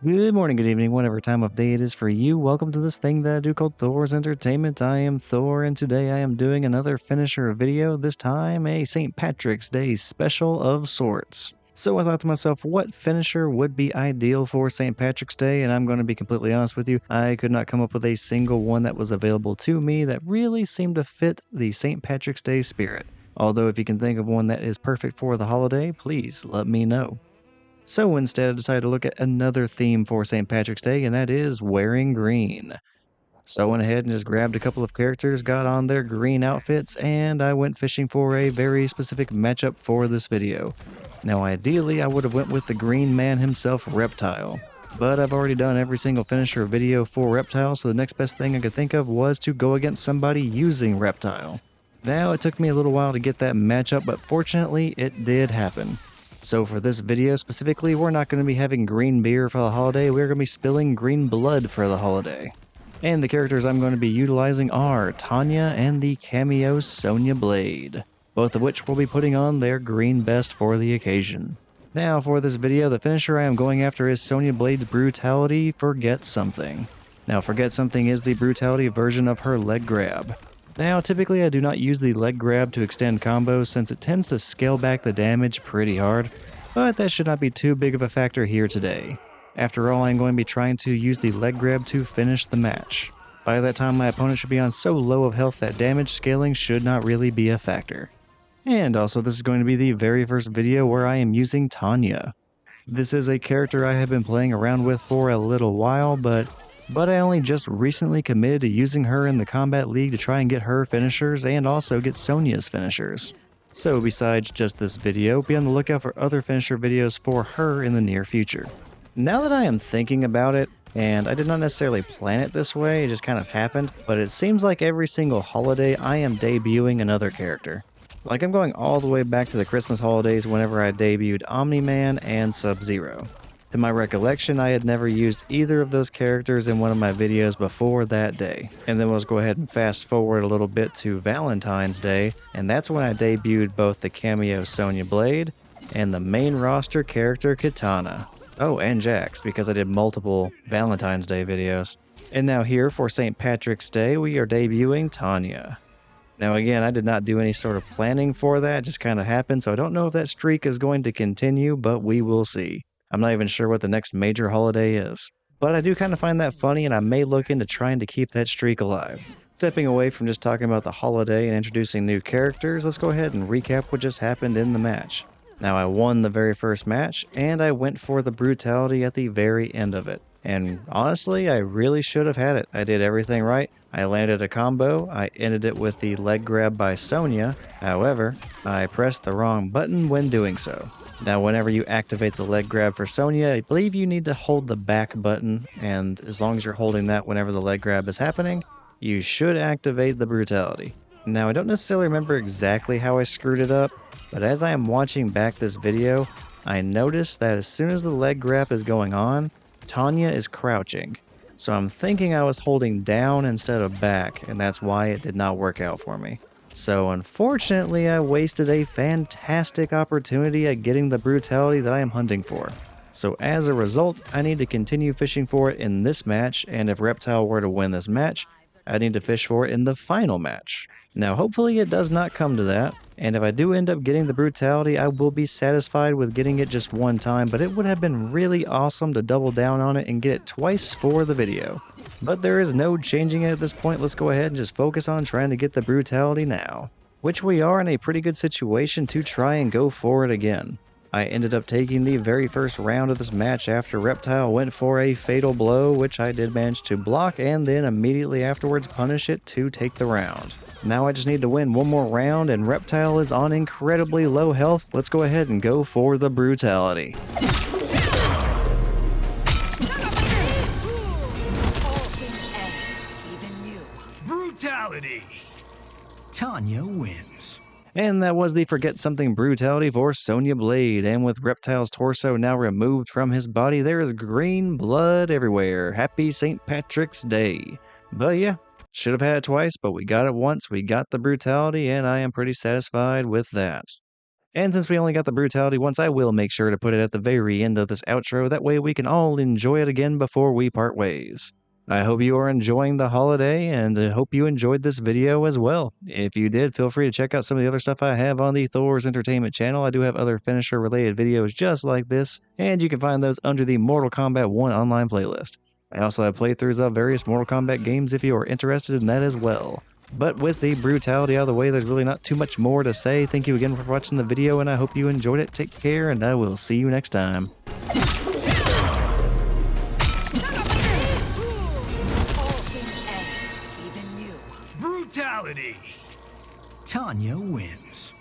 Good morning, good evening, whatever time of day it is for you. Welcome to this thing that I do called Thor's Entertainment. I am Thor, and today I am doing another finisher video, this time a St. Patrick's Day special of sorts. So I thought to myself, what finisher would be ideal for St. Patrick's Day? And I'm going to be completely honest with you, I could not come up with a single one that was available to me that really seemed to fit the St. Patrick's Day spirit. Although if you can think of one that is perfect for the holiday, please let me know. So instead, I decided to look at another theme for St. Patrick's Day, and that is wearing green. So I went ahead and just grabbed a couple of characters, got on their green outfits, and I went fishing for a very specific matchup for this video. Now ideally, I would have went with the green man himself, Reptile. But I've already done every single finisher video for Reptile, so the next best thing I could think of was to go against somebody using Reptile. Now, it took me a little while to get that matchup, but fortunately, it did happen. So for this video specifically, we're not going to be having green beer for the holiday, we're going to be spilling green blood for the holiday. And the characters I'm going to be utilizing are Tanya and the Kameo Sonya Blade, both of which will be putting on their green best for the occasion. Now for this video, the finisher I am going after is Sonya Blade's Brutality Forget Something. Now Forget Something is the Brutality version of her leg grab. Now, typically I do not use the leg grab to extend combos since it tends to scale back the damage pretty hard, but that should not be too big of a factor here today. After all, I'm going to be trying to use the leg grab to finish the match. By that time, my opponent should be on so low of health that damage scaling should not really be a factor. And also, this is going to be the very first video where I am using Tanya. This is a character I have been playing around with for a little while, but I only just recently committed to using her in the Kombat League to try and get her finishers and also get Sonya's finishers. So besides just this video, be on the lookout for other finisher videos for her in the near future. Now that I am thinking about it, and I did not necessarily plan it this way, it just kind of happened, but it seems like every single holiday I am debuting another character. Like I'm going all the way back to the Christmas holidays whenever I debuted Omni-Man and Sub-Zero. In my recollection, I had never used either of those characters in one of my videos before that day. And then let's go ahead and fast forward a little bit to Valentine's Day, and that's when I debuted both the Kameo Sonya Blade and the main roster character Katana. Oh, and Jax, because I did multiple Valentine's Day videos. And now here for St. Patrick's Day, we are debuting Tanya. Now again, I did not do any sort of planning for that, it just kind of happened, so I don't know if that streak is going to continue, but we will see. I'm not even sure what the next major holiday is. But I do kind of find that funny, and I may look into trying to keep that streak alive. Stepping away from just talking about the holiday and introducing new characters, let's go ahead and recap what just happened in the match. Now I won the very first match, and I went for the brutality at the very end of it. And honestly, I really should have had it. I did everything right. I landed a combo, I ended it with the leg grab by Sonya. However, I pressed the wrong button when doing so. Now whenever you activate the leg grab for Sonya, I believe you need to hold the back button, and as long as you're holding that whenever the leg grab is happening, you should activate the brutality. Now I don't necessarily remember exactly how I screwed it up, but as I am watching back this video, I noticed that as soon as the leg grab is going on, Tanya is crouching. So I'm thinking I was holding down instead of back, and that's why it did not work out for me. So unfortunately, I wasted a fantastic opportunity at getting the brutality that I am hunting for. So as a result, I need to continue fishing for it in this match, and if Reptile were to win this match, I need to fish for it in the final match. Now hopefully it does not come to that, and if I do end up getting the brutality, I will be satisfied with getting it just one time, but it would have been really awesome to double down on it and get it twice for the video. But there is no changing it at this point, let's go ahead and just focus on trying to get the brutality now. Which we are in a pretty good situation to try and go for it again. I ended up taking the very first round of this match after Reptile went for a fatal blow, which I did manage to block and then immediately afterwards punish it to take the round. Now I just need to win one more round and Reptile is on incredibly low health. Let's go ahead and go for the brutality. Brutality! Tanya wins. And that was the Forget Something brutality for Sonya Blade, and with Reptile's torso now removed from his body, there is green blood everywhere. Happy St. Patrick's Day. But yeah, should have had it twice, but we got it once, we got the brutality, and I am pretty satisfied with that. And since we only got the brutality once, I will make sure to put it at the very end of this outro. That way we can all enjoy it again before we part ways. I hope you are enjoying the holiday, and I hope you enjoyed this video as well. If you did, feel free to check out some of the other stuff I have on the Thor's Entertainment channel. I do have other finisher-related videos just like this, and you can find those under the Mortal Kombat 1 online playlist. I also have playthroughs of various Mortal Kombat games if you are interested in that as well. But with the brutality out of the way, there's really not too much more to say. Thank you again for watching the video, and I hope you enjoyed it. Take care, and I will see you next time. Brutality! Tanya wins.